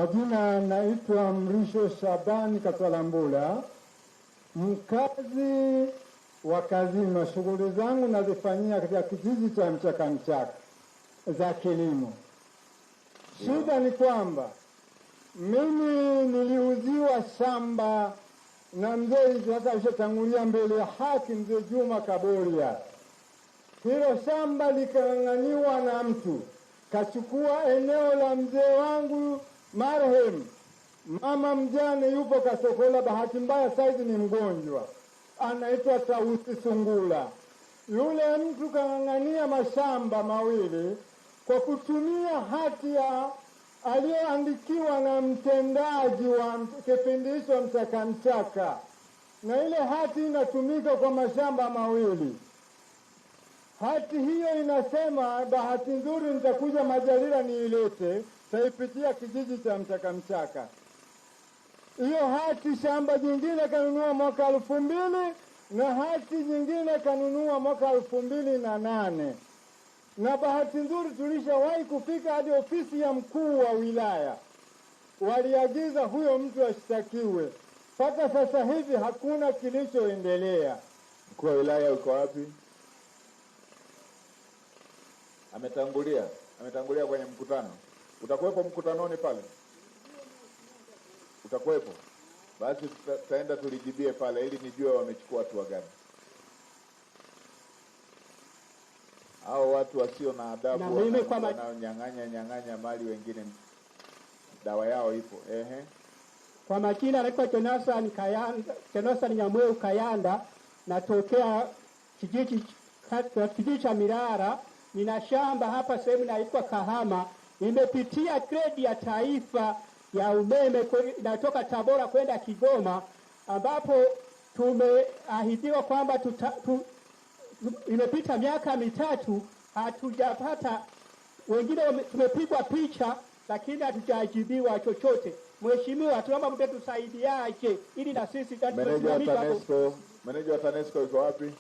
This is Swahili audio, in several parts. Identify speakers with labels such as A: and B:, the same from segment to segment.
A: Majina naitwa Mrisho Shabani Katwalambula, mkazi wa Kazima. Shughuli zangu nazifanyia katika kijiji cha Mchaka za kilimo. Shida ni kwamba mimi niliuziwa shamba na mzee sasa alishatangulia mbele ya haki, mzee Juma Kaboria. Hilo shamba likang'ang'aniwa na mtu, kachukua eneo la mzee wangu marehemu. Mama mjane yupo Kasokola, bahati mbaya saizi ni mgonjwa, anaitwa Tausi Sungula. Yule mtu kang'ang'ania mashamba mawili kwa kutumia hati ya aliyoandikiwa na mtendaji wa kipindi hicho Mchaka, na ile hati inatumika kwa mashamba mawili. Hati hiyo inasema, bahati nzuri nitakuja majalila niilete, taipitia kijiji cha Mchaka. Hiyo hati shamba jingine kanunua mwaka 2000 na hati nyingine kanunua mwaka 2008. Na bahati nzuri tulishawahi kufika hadi ofisi ya mkuu wa wilaya. Waliagiza huyo mtu ashtakiwe. Mpaka sasa hivi hakuna kilichoendelea.
B: Mkuu wa wilaya uko wapi? Ametangulia kwenye mkutano. Utakuwepo mkutanoni pale? Utakuwepo? Basi tutaenda tulijibie pale ili nijue wamechukua hatua gani. Hao watu wasio na adabu wanaonyang'anya mali wengine, dawa yao ipo.
C: Kwa majina naitwa Jonathan Nyamweu Kayanda, natokea kijiji cha Mirara. Nina shamba hapa sehemu inaitwa Kahama. Nimepitia grade ya taifa ya umeme inatoka Tabora kwenda Kigoma, ambapo tumeahidiwa kwamba imepita miaka 3 hatujapata. Wengine tumepigwa picha lakini hatujajibiwa chochote. Mheshimiwa, tunaomba mtu tusaidiaje ili na sisi
B: Meneja wa TANESCO yuko wapi?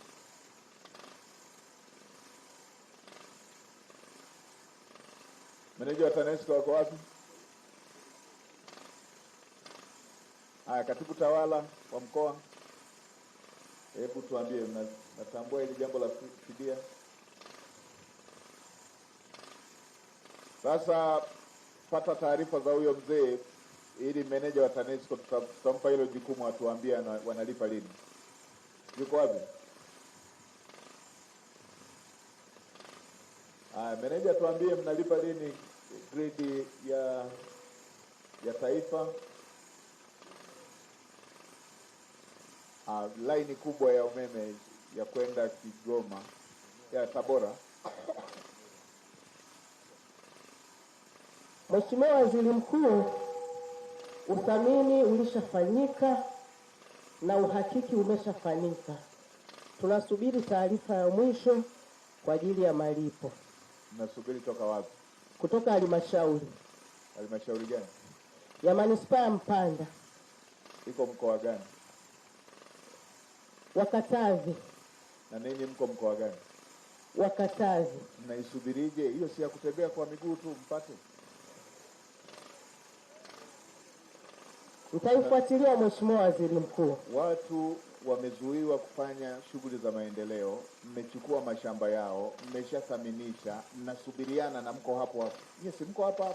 B: Meneja wa TANESCO yuko wapi? Haya, katibu tawala wa mkoa, hebu tuambie, natambua hili jambo la fidia. Sasa pata taarifa za huyo mzee ili meneja wa TANESCO tutampa hilo jukumu, atuambie wanalipa lini. Yuko wapi? Meneja tuambie mnalipa lini grade ya taifa. Laini kubwa ya umeme ya kwenda Kigoma ya Tabora.
D: Mheshimiwa Waziri Mkuu, uthamini ulishafanyika na uhakiki umeshafanyika. Tunasubiri taarifa ya mwisho kwa ajili ya malipo.
B: Mnasubiri toka wapi?
D: Kutoka halmashauri.
B: Halmashauri gani?
D: Ya manispaa ya Mpanda.
B: Iko mkoa gani?
D: Wa Katavi.
B: Na ninyi mko mkoa gani?
D: Wa Katavi.
B: Mnaisubirije? Hiyo si ya kutembea kwa miguu tu mpate?
D: Nitaifuatilia Mheshimiwa Waziri Mkuu.
B: Watu wamezuiwa kufanya shughuli za maendeleo, mmechukua mashamba yao, mmeshathaminisha, mnasubiriana na mko hapo. Yes, mko hapa.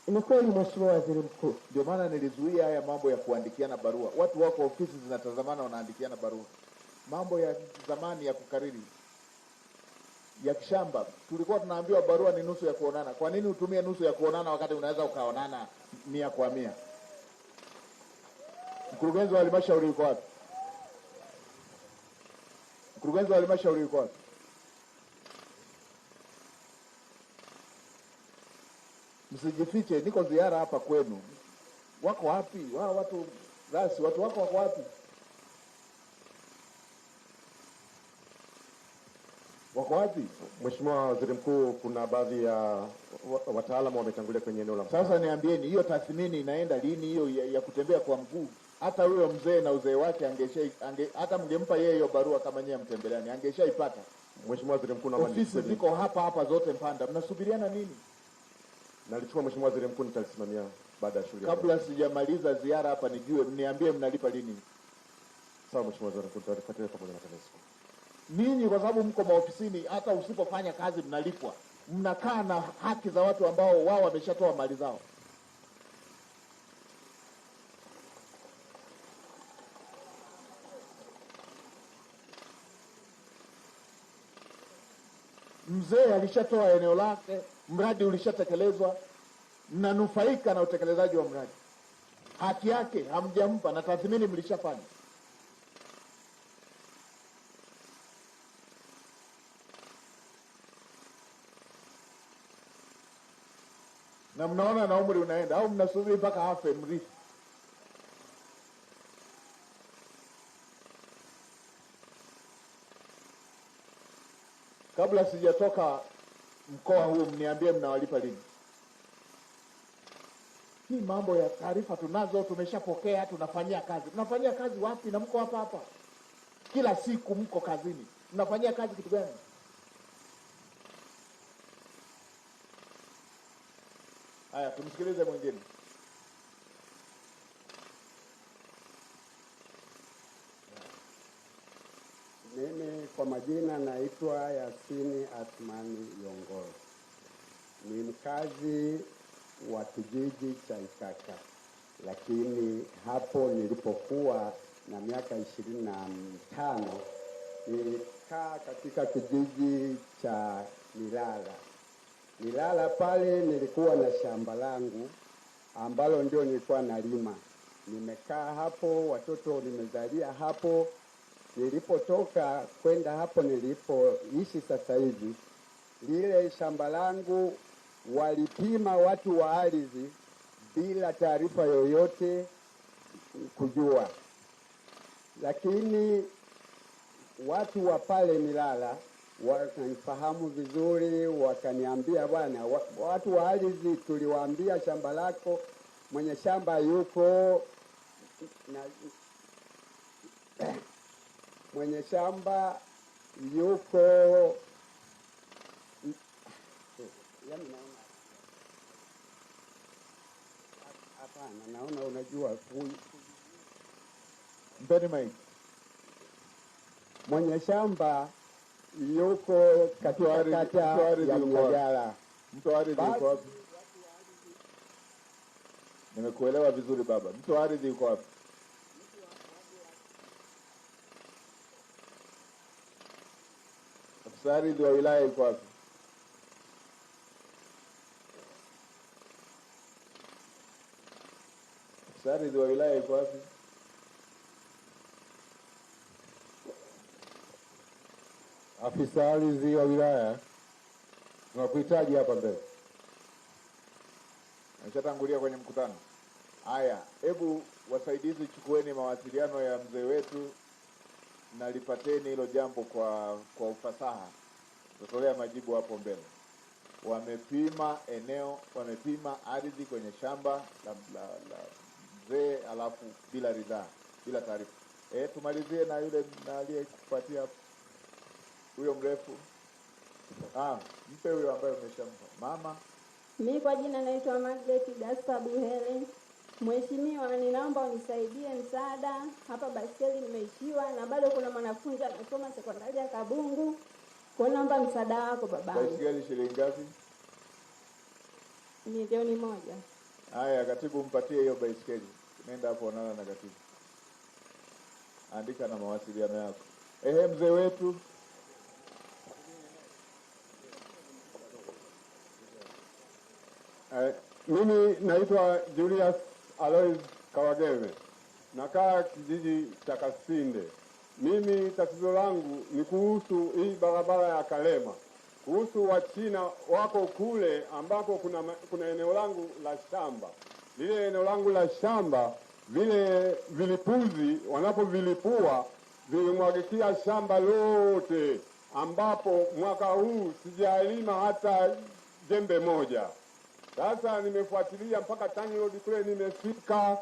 D: Ni kweli Mheshimiwa Waziri Mkuu.
B: Ndio maana nilizuia haya mambo ya kuandikiana barua. Watu wako ofisi zinatazamana wanaandikiana barua. Mambo ya zamani ya kukariri. Ya kishamba, tulikuwa tunaambiwa barua ni nusu ya kuonana. Kwa nini utumie nusu ya kuonana wakati unaweza ukaonana 100 kwa 100? Mkurugenzi wa halmashauri yuko wapi? Mkurugenzi wa halmashauri yuko wapi? Msijifiche, niko ziara hapa kwenu. Wako wapi? Watu wako wapi? Wako wapi?
E: Mheshimiwa Waziri Mkuu, kuna baadhi ya wataalamu wametangulia kwenye eneo la.
B: Sasa niambieni, hiyo tathmini inaenda lini hiyo ya kutembea kwa mguu? Hata huyo mzee na uzee wake hata mngempa yeye hiyo barua kama nyinyi mtembeleani angeshaipata.
E: Mheshimiwa Waziri Mkuu, naomba
B: ofisi ziko hapa zote Mpanda. Mnasubiriana nini?
E: Nalichukua Mheshimiwa Waziri Mkuu, nitalisimamia. baada ya shughuli.
B: Kabla sijamaliza ziara hapa, nijue, mniambie mnalipa lini?
E: Sawa Mheshimiwa Waziri Mkuu, tutafuatilia pamoja na TANESCO.
B: Ninyi kwa sababu mko maofisini, hata usipofanya kazi mnalipwa. Mnakaa na haki za watu ambao wao wameshatoa mali zao. Mzee alishatoa eneo lake, mradi ulishatekelezwa, mnanufaika na utekelezaji wa mradi. Haki yake hamjampa na tathmini mlishafanya. Na mnaona na umri unaenda, au mnasubiri mpaka afe mrithi? Kabla sijatoka mkoa huu, mniambie mnawalipa lini? Hii mambo ya taarifa tunazo, tumeshapokea, tunafanyia kazi. Tunafanyia kazi wapi na mko hapa hapa? Kila siku mko kazini. Mnafanyia kazi kitu gani? Haya, tumsikilize mwingine.
F: Mimi kwa majina naitwa Yasini Athmani Yongoro. Ni mkazi wa kijiji cha Ikaka, lakini hapo nilipokuwa na miaka 25 nilikaa katika kijiji cha Milala pale nilikuwa na shamba langu ambalo ndio nilikuwa nalima. Nimekaa hapo, watoto nimezalia hapo. Nilipotoka kwenda hapo nilipoishi sasa hivi, lile shamba langu walipima watu wa ardhi bila taarifa yoyote kujua, lakini watu wa pale Milala wakanifahamu vizuri, wakaniambia, bwana, watu wa ardhi tuliwaambia shamba lako mwenye shamba yuko na mwenye shamba yuko, yaani naona unajua
B: Mpeni mic.
F: Mwenye shamba yuko katika kata ya Mnyagala.
B: Mtu wa ardhi yuko wapi? Nimekuelewa vizuri baba. Mtu wa ardhi yuko wapi? Afisa ardhi wa wilaya yuko wapi? Afisa ardhi wa wilaya yuko wapi?
G: Afisa ardhi wa wilaya, tunakuhitaji hapa mbele.
B: Nishatangulia kwenye mkutano. Haya, hebu wasaidizi, chukueni mawasiliano ya mzee wetu na lipateni hilo jambo kwa ufasaha. Tutolea majibu hapo mbele. Wamepima eneo, wamepima ardhi kwenye shamba la mzee, alafu bila ridhaa, bila taarifa. Tumalizie na yule aliyekupatia huyo mrefu. Mpe huyo ambaye umeshampa. Mama.
H: Mimi kwa jina naitwa Margaret Gaspar Buhele. Mheshimiwa, ninaomba unisaidie msaada. Hapa baskeli nimeishiwa na bado kuna mwanafunzi anasoma sekondari ya Kabungu. Kwa naomba msaada wako babangu.
B: Baskeli shilingi ngapi?
H: 1,000,000.
B: Haya, katibu mpatie hiyo baskeli. Nenda hapo onana na katibu. Andika na mawasiliano yako. Mzee wetu.
G: Mimi naitwa Julius Alois Kawageme, nakaa kijiji cha Kasinde. Mimi tatizo langu ni kuhusu hii barabara ya Kalema, kuhusu Wachina wako kule ambako kuna eneo langu la shamba. Lile eneo langu la shamba, vile vilipuzi wanapovilipua vilimwagikia shamba lote, ambapo mwaka huu sijalima hata jembe moja. Sasa nimefuatilia mpaka TANROADS kule nimefika.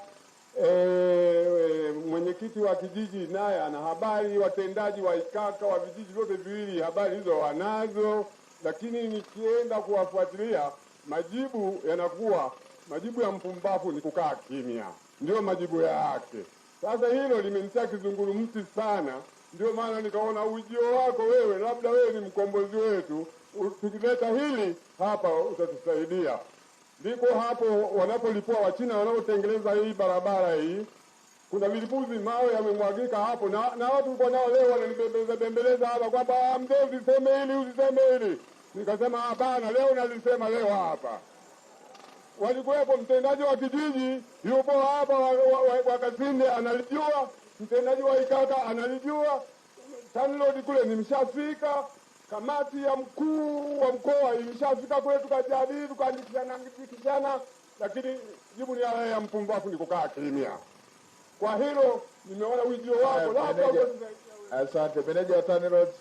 G: Mwenyekiti wa kijiji naye ana habari, watendaji wa Ikaka wa vijiji vyote viwili habari hizo wanazo, lakini nikienda kuwafuatilia majibu yanakuwa majibu ya mpumbavu ni kukaa kimya, ndio majibu yake. Sasa hilo limenitia kizungurumti sana, ndio maana nikaona ujio wako wewe, labda wewe ni mkombozi wetu, tukileta hili hapa utatusaidia. Ndiko hapo wanapolipua Wachina wanaotengeneza hii barabara hii, kuna vilipuzi mawe yamemwagika hapo, na watu uko nao leo wananibembeleza hapa kwamba mzee, usiseme hili, usiseme hili. Nikasema hapana, leo nalisema leo hapa. Walikuwepo mtendaji wa kijiji yupo hapa wa Kasinde analijua, mtendaji wa Ikaka analijua, TANROADS kule nimeshafika, kamati ya mkuu wa mkoa imeshafika kule, tukajadili tukaandikishana, lakini jibu ni yale ya mpumbavu, ni kukaa kimya. Kwa hilo nimeona ujio wako labda.
B: Asante. Meneja wa TANROADS.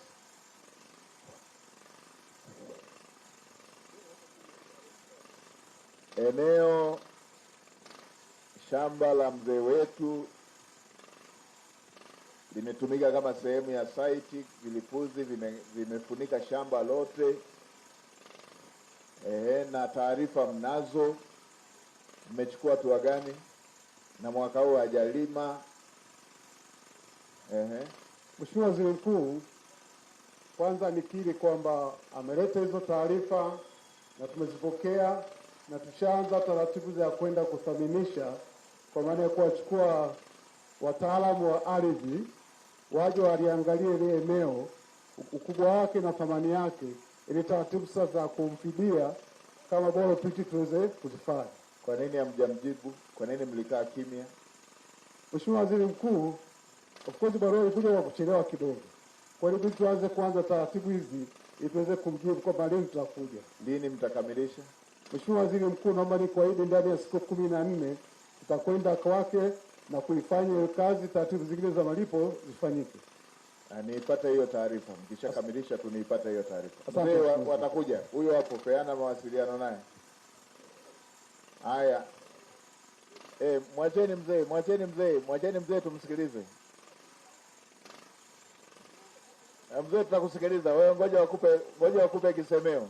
B: Eneo shamba la mzee wetu limetumika kama sehemu ya site, vilipuzi vimefunika shamba lote. Na taarifa mnazo, mmechukua hatua gani? Na mwaka huu hajalima.
A: Mheshimiwa Waziri Mkuu, kwanza nikiri kwamba ameleta hizo taarifa na tumezipokea na tushaanza taratibu za kwenda kuthaminisha, kwa maana ya kuwachukua wataalamu wa ardhi waje waliangalie ile eneo, ukubwa wake na thamani yake, ili taratibu sasa za kumfidia kama bora piti tuweze kuzifanya.
B: Kwa nini hamjamjibu? Kwa nini mlikaa kimya?
A: Mheshimiwa Waziri Mkuu, of course barua ilikuja kwa kuchelewa kidogo. Kwa hiyo tuanze kuanza taratibu hizi ili tuweze kumjibu kwa lini tutakuja.
B: Lini mtakamilisha?
A: Mheshimiwa Waziri Mkuu, naomba nikuahidi ndani ya siku 14 tutakwenda kwake na kuifanya hiyo kazi, taratibu zingine za malipo zifanyike.
B: Niipate hiyo taarifa. Mkishakamilisha tuniipate hiyo taarifa. Mzee watakuja. Huyo hapo, peana mawasiliano naye. Haya. Mwacheni mzee tumsikilize. Mzee tutakusikiliza. Wewe ngoja wakupe kisemeo.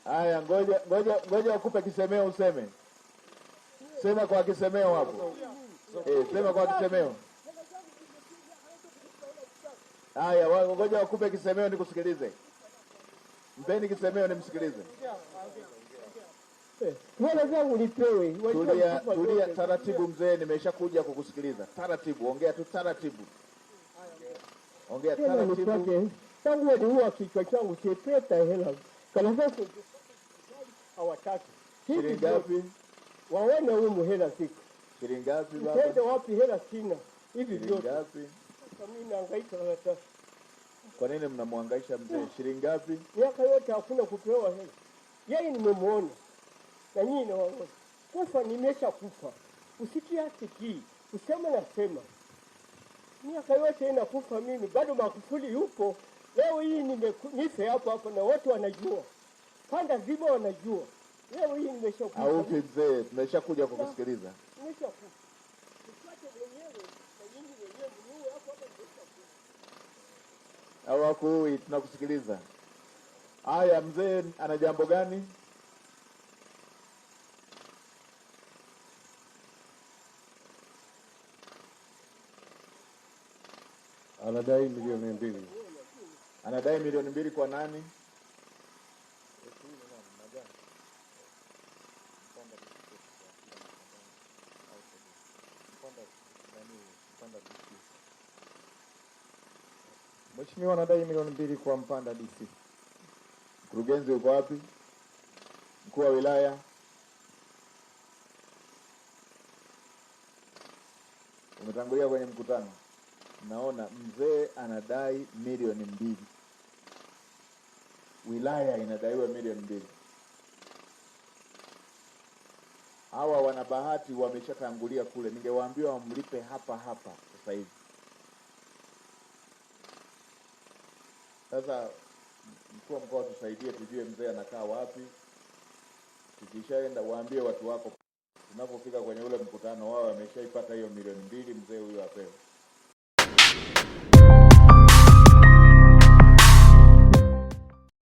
B: Haya, ngoja wakupe kisemeo useme. Sema kwa kisemeo hapo. Sema kwa kisemeo. Haya, ngoja wakupe kisemeo nikusikilize. Mpeni kisemeo nimsikilize.
C: Hela zangu nipewe.
B: Tulia taratibu mzee, nimeshakuja kukusikiliza. Taratibu, ongea tu taratibu. Ongea taratibu.
C: Tangu waliua kichwa changu chepeta hela. Kana sasa hawataki.
B: Shilingi ngapi?
C: Waone huyu hela siku.
B: Shilingi ngapi baba?
C: Tende wapi hela sina. Hivi
B: Shilingi ngapi?
C: Mimi nahangaika sasa.
B: Kwa nini mnamhangaisha mzee? Shilingi ngapi?
C: Miaka yote hakuna kupewa hela. Yeye nimemuona. Na nyinyi nawaona. Kufa nimesha kufa. Usikiasikii. Usema nasema. Miaka yote inakufa mimi. Bado Magufuli yupo. Leo hii nife hapo na watu wanajua. Panda zima wanajua. Leo hii nimeshakufa.
B: Au mzee, tumeshakuja kukusikiliza.
C: Nimeshakufa. Tupate wenyewe na nyinyi wenyewe mniue hapo nimeshakufa.
B: Hawakui, tunakusikiliza. Haya, mzee ana jambo gani?
A: Anadai milioni 2.
B: Anadai milioni 2 kwa nani?
F: Mheshimiwa, anadai milioni 2 kwa Mpanda DC.
B: Mkurugenzi uko wapi? Mkuu wa wilaya? Umetangulia kwenye mkutano. Naona mzee anadai milioni 2. Wilaya inadaiwa milioni 2. Hawa wana bahati wameshatangulia kule. Ningewaambia wamlipe hapa sasa hivi. Sasa mkuu wa mkoa tusaidie tujue mzee anakaa wapi. Tukishaenda waambie watu wako tunapofika kwenye ule mkutano wao wameshaipata hiyo milioni 2, mzee huyo apewe.